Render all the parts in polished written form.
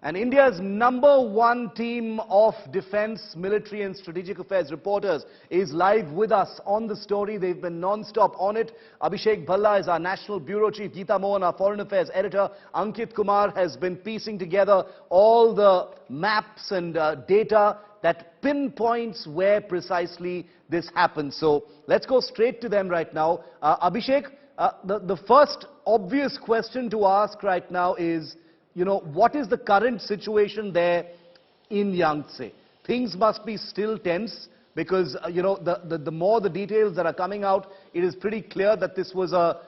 And India's #1 team of defense, military and strategic affairs reporters is live with us on the story. They've been non-stop on it. Abhishek Bhalla is our National Bureau Chief. Geeta Mohan, our Foreign Affairs Editor. Ankit Kumar has been piecing together all the maps and data that pinpoints where precisely this happens. So let's go straight to them right now. Abhishek, the first obvious question to ask right now is, what is the current situation there in Yangtze? Things must be still tense because, the more the details that are coming out, it is pretty clear that this was a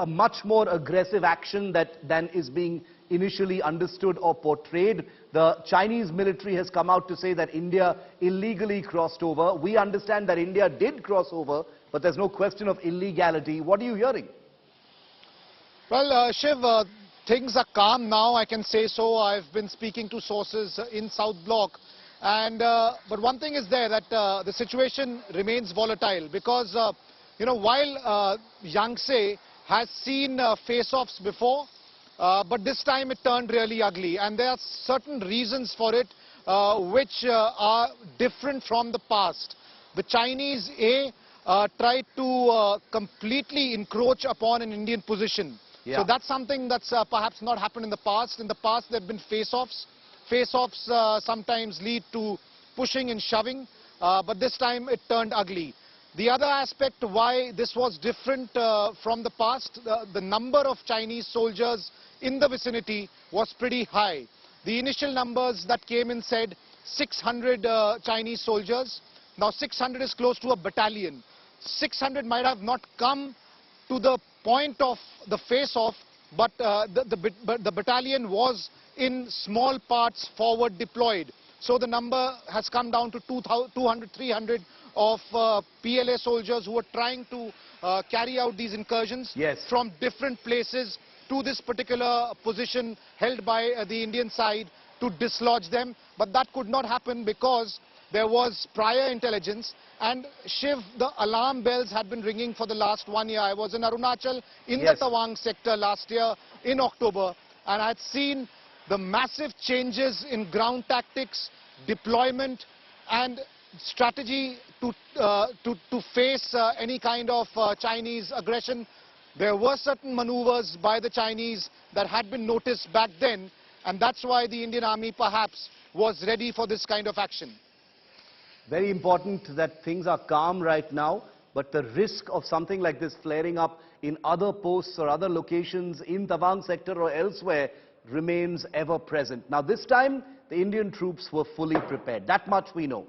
much more aggressive action than is being initially understood or portrayed. The Chinese military has come out to say that India illegally crossed over. We understand that India did cross over, but there's no question of illegality. What are you hearing? Well, Shiv, things are calm now, I can say so. I've been speaking to sources in South Block. But one thing is there, that the situation remains volatile because, while Yangtze has seen face-offs before, but this time it turned really ugly. And there are certain reasons for it which are different from the past. The Chinese, tried to completely encroach upon an Indian position. Yeah. So that's something that's perhaps not happened in the past. In the past, there have been face-offs. Face-offs sometimes lead to pushing and shoving, but this time it turned ugly. The other aspect why this was different from the past, the number of Chinese soldiers in the vicinity was pretty high. The initial numbers that came in said 600 Chinese soldiers. Now 600 is close to a battalion. 600 might have not come to the point of the face-off, but the battalion was in small parts forward deployed. So the number has come down to 200, 300 of PLA soldiers who were trying to carry out these incursions. Yes. From different places to this particular position held by the Indian side to dislodge them. But that could not happen because there was prior intelligence, and Shiv, the alarm bells had been ringing for the last 1 year. I was in Arunachal in Yes. the Tawang sector last year in October, and I had seen the massive changes in ground tactics, deployment and strategy to face any kind of Chinese aggression. There were certain maneuvers by the Chinese that had been noticed back then, and that's why the Indian Army perhaps was ready for this kind of action. Very important that things are calm right now, but the risk of something like this flaring up in other posts or other locations in Tawang sector or elsewhere remains ever present. Now this time, the Indian troops were fully prepared. That much we know.